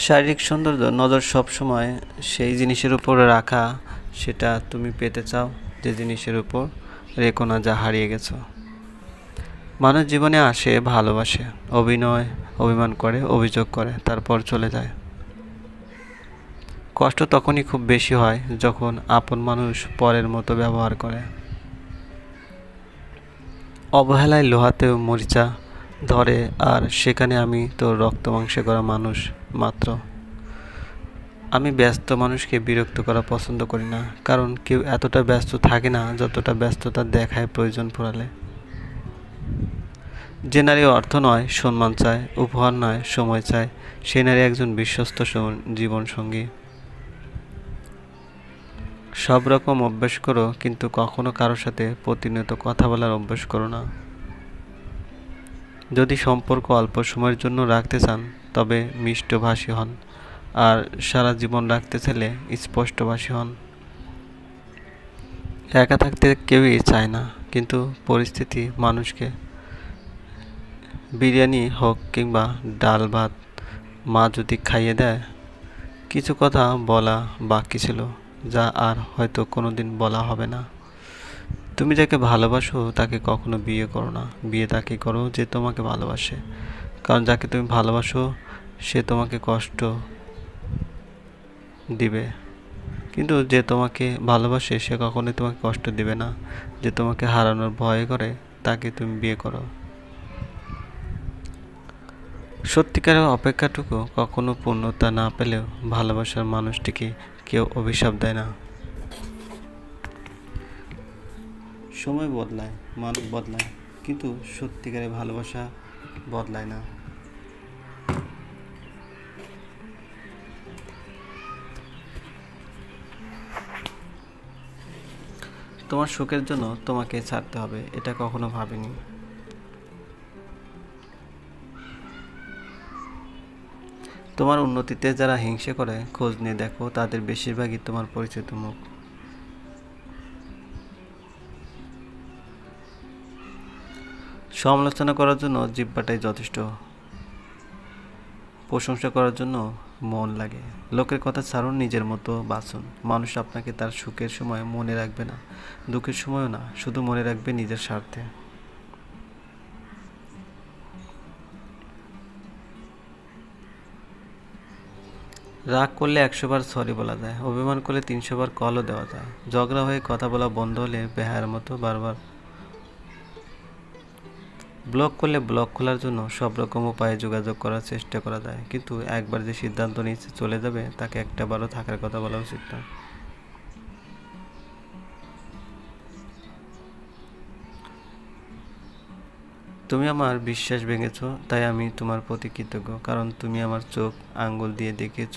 শারীরিক সৌন্দর্য নজর সবসময় সেই জিনিসের উপর রাখা, সেটা তুমি পেতে চাও যে জিনিসের উপর রেখো না যা হারিয়ে গেছো। মানুষ জীবনে আসে, ভালোবাসে, অভিমান করে, অভিযোগ করে, তারপর চলে যায়। কষ্ট তখনই খুব বেশি হয় যখন আপন মানুষ পরের মতো ব্যবহার করে। অবহেলায় লোহাতেও মরিচা ধরে, আর সেখানে আমি তো রক্ত মাংসে করা মানুষ মাত্র। আমি ব্যস্ত মানুষকে বিরক্ত করা পছন্দ করি না, কারণ কেউ এতটা ব্যস্ত থাকে না যতটা ব্যস্ততা দেখায় প্রয়োজন পড়ালে। যে নারী অর্থ নয় সম্মান চায়, উপহার নয় সময় চায়, সে নারী একজন বিশ্বস্ত জীবনসঙ্গী। সব রকম অভ্যাস করো, কিন্তু কখনো কারোর সাথে প্রতিনিয়ত কথা বলার অভ্যাস করো না। যদি সম্পর্ক অল্প সময়ের জন্য রাখতে চান তবে মিষ্টভাষী হন, আর সারা জীবন রাখতে চাইলে স্পষ্টভাষী হন। একা থাকতে কেউই চায় না, কিন্তু পরিস্থিতি মানুষকে বিরিয়ানি হোক কিংবা ডাল ভাত মা যদি খাইয়ে দেয়। কিছু কথা বলা বাকি ছিল, যা আর হয়তো কোনোদিন বলা হবে না। তুমি যাকে ভালোবাসো তাকে কখনো বিয়ে করো না, বিয়ে তাকে করো যে তোমাকে ভালোবাসে। কারণ যাকে তুমি ভালোবাসো সে তোমাকে কষ্ট দিবে, কিন্তু যে তোমাকে ভালোবাসে সে কখনোই তোমাকে কষ্ট দিবে না। যে তোমাকে হারানোর ভয় করে তাকে তুমি বিয়ে করো। সত্যিকারের অপেক্ষাটুকু কখনো পূর্ণতা না পেলেও ভালোবাসার মানুষটিকে কেউ অভিশাপ দেয় না। সময় বদলায়, মানুষ বদলায়, কিন্তু সত্যিকারের ভালোবাসা বদলায় না। তোমার সুখের জন্য তোমাকে ছাড়তে হবে এটা কখনো ভাবিনি। তোমার উন্নতিতে যারা হিংসে করে খোঁজ নিয়ে দেখো, তাদের বেশিরভাগই তোমার পরিচিত মুখ। সমালোচনা করার জন্য জিহ্বাটাই যথেষ্ট, প্রশংসা করার জন্য মন লাগে। লোকের কথা ছাড়ুন, নিজের মতো বাঁচুন। মানুষ আপনাকে তার সুখের সময় মনে রাখবে না, দুঃখের সময়ও না, শুধু মনে রাখবে নিজের স্বার্থে। রাগ করলে 100 বার সরি বলা যায়, অভিমান করলে 300 বার কলও দেওয়া যায়। ঝগড়া হয়ে কথা বলা বন্ধ হলে বেহায়ার মতো বারবার ব্লক করলে ব্লক খোলার জন্য সব রকম উপায়ে যোগাযোগ করার চেষ্টা করা যায়, কিন্তু একবার যে সিদ্ধান্ত নিয়ে চলে যাবে তাকে একটা বারও থাকার কথা বলা উচিত না। তুমি আমার বিশ্বাস ভেঙেছো, তাই আমি তোমার প্রতি কৃতজ্ঞ, কারণ তুমি আমার চোখ আঙ্গুল দিয়ে দেখিয়েছ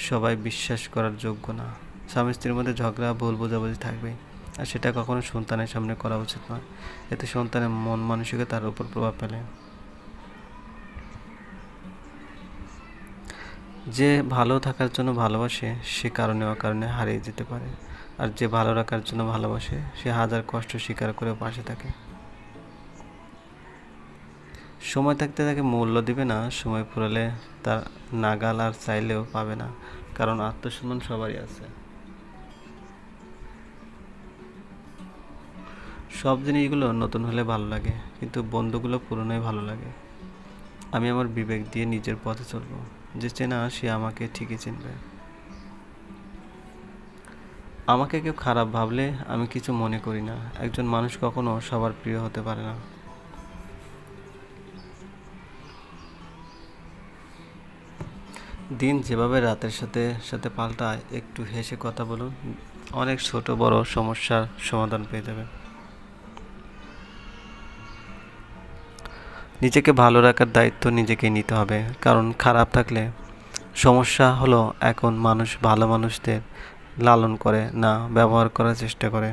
সবাই বিশ্বাস করার যোগ্য না। স্বামী স্ত্রীর মধ্যে ঝগড়া, ভুল বোঝাবুঝি থাকবে, আর সেটা কখনো সন্তানের সামনে করা উচিত নয়। এতে সন্তানের মন মানসিকতার উপর প্রভাব ফেলে। যে ভালো থাকার জন্য ভালোবাসে সে কারণে অকারণে হারিয়ে যেতে পারে, আর যে ভালো রাখার জন্য ভালোবাসে সে হাজার কষ্ট স্বীকার করে পাশে থাকে। সময় থাকতে তাকে মূল্য দিবে না, সময় ফুরালে তার নাগাল আর চাইলেও পাবে না, কারণ আত্মসম্মান সবারই আছে। সব জিনিসগুলো নতুন হলে ভালো লাগে, কিন্তু বন্ধুগুলো পুরনোই ভালো লাগে। আমি আমার বিবেক দিয়ে নিজের পথে চলবো, যে চেনা সে আমাকে ঠিকই চিনবে। আমাকে কেউ খারাপ ভাবলে আমি কিছু মনে করি না। একজন মানুষ কখনো সবার প্রিয় হতে পারে না। দিন যেভাবে রাতের সাথে সাথে পাল্টায়, একটু হেসে কথা বলুন, অনেক ছোট বড় সমস্যার সমাধান পেয়ে যাবেন। নিজেকে ভালো রাখার দায়িত্ব নিজেকেই নিতে হবে, কারণ খারাপ থাকলে সমস্যা হলো এখন মানুষ ভালো মানুষদের লালন করে না, ব্যবহার করার চেষ্টা করে।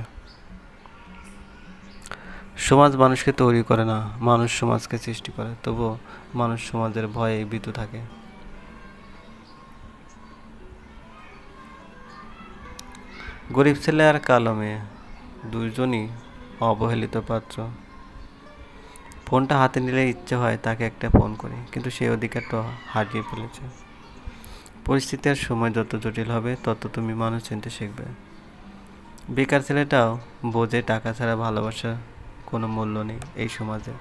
সমাজ মানুষকে তৈরি করে না, মানুষ সমাজকে সৃষ্টি করে। তবুও মানুষ সমাজের ভয়ে ভীতু থাকে। গরিব ছেলে আর কালো মেয়ে দুজনই অবহেলিত পাত্র। ফোনটা হাতে নিলে ইচ্ছে হয় তাকে একটা ফোন করি, কিন্তু সেই অধিকার তো হারিয়ে ফেলেছে। পরিস্থিতি আর সময় যত জটিল হবে তত তুমি মানুষ চিনতে শিখবে। বেকার ছেলেটাও বোঝে টাকা ছাড়া ভালোবাসার কোনো মূল্য নেই এই সমাজে।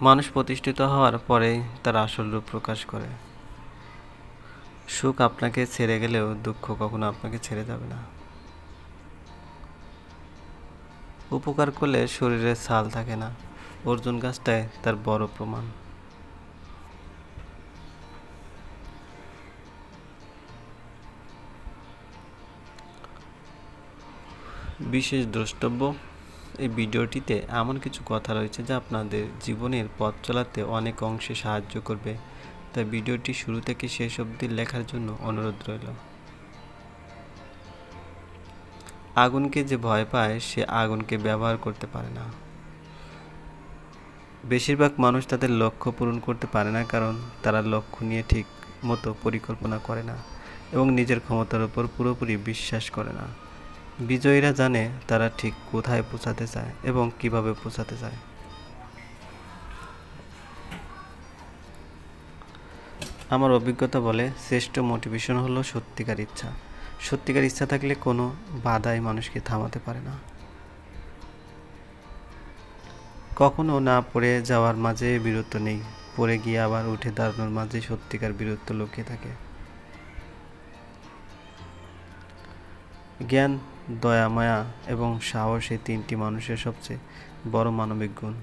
মানুষ প্রতিষ্ঠিত হওয়ার পরেই তার আসল রূপ প্রকাশ করে। সুখ আপনাকে ছেড়ে গেলেও দুঃখ কখনো আপনাকে ছেড়ে যাবে না। উপকার করলে শরীরে ছাল থাকে না, অর্জুন গাছটাই তার বড় প্রমাণ। বিশেষ দ্রষ্টব্য, এই ভিডিওটিতে এমন কিছু কথা রয়েছে যা আপনাদের জীবনের পথ চলাতে অনেক অংশে সাহায্য করবে, তাই ভিডিওটি শুরু থেকে শেষ অবধি দেখার জন্য অনুরোধ রইল। আগুনকে যে ভয় পায় সে আগুনকে ব্যবহার করতে পারে না। বেশিরভাগ মানুষ তাদের লক্ষ্য পূরণ করতে পারে না কারণ তারা লক্ষ্য নিয়ে ঠিক মতো পরিকল্পনা করে না এবং নিজের ক্ষমতার উপর পুরোপুরি বিশ্বাস করে না। বিজয়ীরা জানে তারা ঠিক কোথায় পৌঁছাতে চায় এবং কিভাবে পৌঁছাতে চায়। আমার অভিজ্ঞতা বলে শ্রেষ্ঠ মোটিভেশন হলো সত্যিকার ইচ্ছা। সত্যিকার ইচ্ছা থাকলে কোনো বাধাই মানুষকে থামাতে পারে না। কখনো না পড়ে যাওয়ার মাঝে বীরত্ব নেই, পড়ে গিয়ে আবার উঠে দাঁড়ানোর মাঝে সত্যিকার বীরত্ব লুকিয়ে থাকে। জ্ঞান, দয়া, মায়া এবং সাহস এই তিনটি মানুষের সবচেয়ে বড় মানবিক গুণ।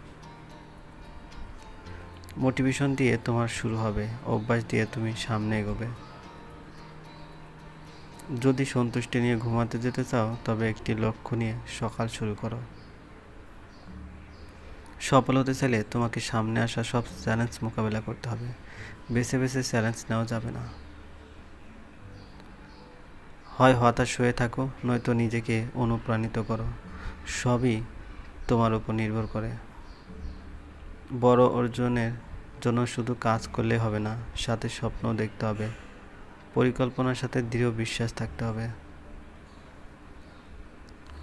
মোটিভেশন দিয়ে তোমার শুরু হবে, অভ্যাস দিয়ে তুমি সামনে এগোবে। যদি সন্তুষ্টি নিয়ে ঘুমাতে যেতে চাও তবে একটি লক্ষ্য নিয়ে সকাল শুরু করো। সফল হতে চাইলে তোমাকে সামনে আসা সব চ্যালেঞ্জ মোকাবেলা করতে হবে। বেছে বেছে চ্যালেঞ্জ নেওয়া যাবে না। হয় হতাশ হয়ে থাকো, নয়তো নিজেকে অনুপ্রাণিত করো। সবই তোমার উপর নির্ভর করে। বড় অর্জনের জন্য শুধু কাজ করলে হবে না, সাথে স্বপ্ন দেখতে হবে। পরিকল্পনার সাথে দৃঢ় বিশ্বাস থাকতে হবে।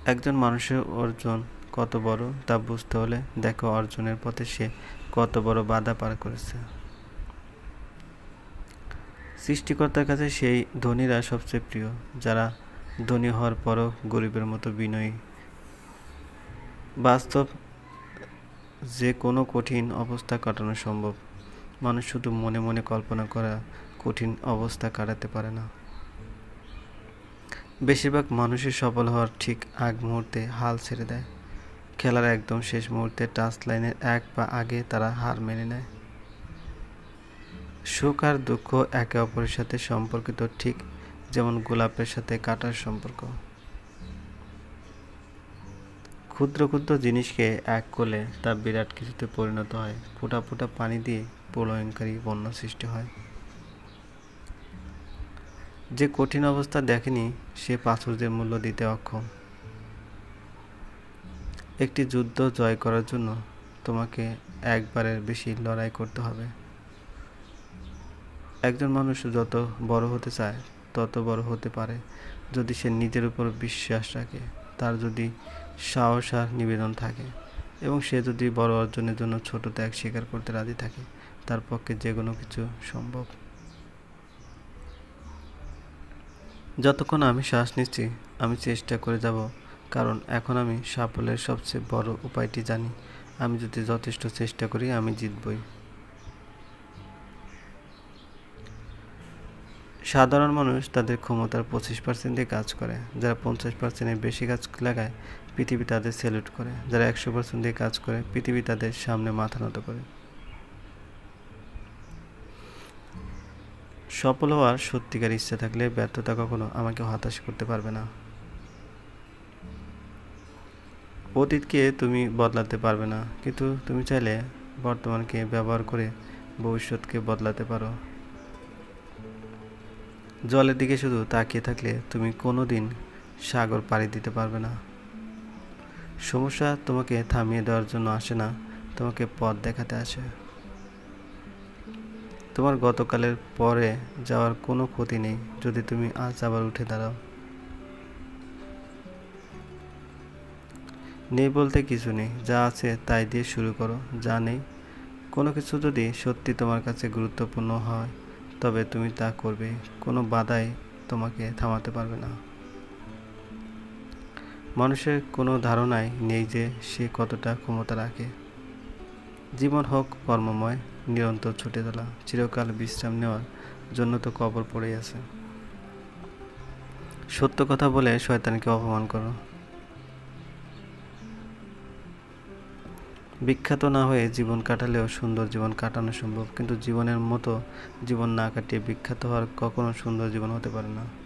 একজন মানুষের অর্জন কত বড় তা বুঝতে হলে দেখো অর্জনের পথে সে কত বড় বাধা পার করেছে। সৃষ্টিকর্তার কাছে সেই ধনীরা সবচেয়ে প্রিয় যারা ধনী হওয়ার পরও গরিবের মতো বিনয়ী। বাস্তব যে কোনো কঠিন অবস্থা কাটানো সম্ভব, মানুষ শুধু মনে মনে কল্পনা করা কঠিন অবস্থা কাটাতে পারে না। বেশিরভাগ মানুষই সফল হওয়ার ঠিক আগ মুহূর্তে হাল ছেড়ে দেয়। খেলার একদম শেষ মুহূর্তে টাচ লাইনের এক পা আগে তারা হার মেনে নেয়। সুখ আর দুঃখ একে অপরের সাথে সম্পর্কিত, ঠিক যেমন গোলাপের সাথে কাঁটার সম্পর্ক। ক্ষুদ্র ক্ষুদ্র জিনিসকে এক করলে তা বিরাট কিছুতে পরিণত হয়। ফোঁটা ফোঁটা পানি দিয়ে প্রলয়ঙ্কারী বন্যা সৃষ্টি হয়। যে কঠিন অবস্থা দেখেনি সে প্রাচুর্যের মূল্য দিতে অক্ষম। একটি যুদ্ধ জয় করার জন্য তোমাকে একবারের বেশি লড়াই করতে হবে। একজন মানুষ যত বড় হতে চায় তত বড় হতে পারে যদি সে নিজের উপর বিশ্বাস রাখে, তার যদি সাহস আর নিবেদন থাকে এবং সে যদি বড় অর্জনের জন্য ছোট ত্যাগ স্বীকার করতে রাজি থাকে, তার পক্ষে যে কোনো কিছু সম্ভব। যতক্ষণ আমি শ্বাস নিচ্ছি আমি চেষ্টা করে যাব, কারণ এখন আমি সাফল্যের সবচেয়ে বড় উপায়টি জানি। আমি যদি যথেষ্ট চেষ্টা করি আমি জিতবই। সাধারণ মানুষ তাদের ক্ষমতার 25% দিয়ে কাজ করে। যারা 50%-এর বেশি কাজ লাগায় পৃথিবী তাদের স্যালুট করে। যারা 100% দিয়ে কাজ করে পৃথিবী তাদের সামনে মাথা নত করে। সফল হওয়ার সত্যিকার ইচ্ছা থাকলে ব্যর্থতা কখনো আমাকে হতাশ করতে পারবে না। অতীতকে তুমি বদলাতে পারবে না, কিন্তু তুমি চাইলে বর্তমানকে ব্যবহার করে ভবিষ্যৎকে বদলাতে পারো। জলের দিকে শুধু তাকিয়ে থাকলে তুমি কোনোদিন সাগর পাড়ি দিতে পারবে না। সমস্যা তোমাকে থামিয়ে দেওয়ার জন্য আসে না, তোমাকে পথ দেখাতে আসে। তোমার গতকালের পরে যাওয়ার কোনো ক্ষতি নেই যদি তুমি আজ আবার উঠে দাঁড়াও। নেই বলতে কিছু নেই, যা আছে তাই দিয়ে শুরু করো। যা নেই, কোনো কিছু যদি সত্যি তোমার কাছে গুরুত্বপূর্ণ হয় তবে তুমি তা করবে। কোনো বাধাই তোমাকে থামাতে পারবে না। মানুষের কোনো ধারণাই নেই যে সে কতটা ক্ষমতা রাখে। জীবন হোক কর্মময়, নিরন্তর ছুটে চলা, চিরকাল বিশ্রাম নেওয়ার জন্য তো কবর পড়েই আছে। সত্য কথা বলে শয়তানকে অপমান করো। বিখ্যাত না হয়ে জীবন কাটালেও সুন্দর জীবন কাটানো সম্ভব, কিন্তু জীবনের মতো জীবন না কাটিয়ে বিখ্যাত হওয়ার কখনো সুন্দর জীবন হতে পারে না।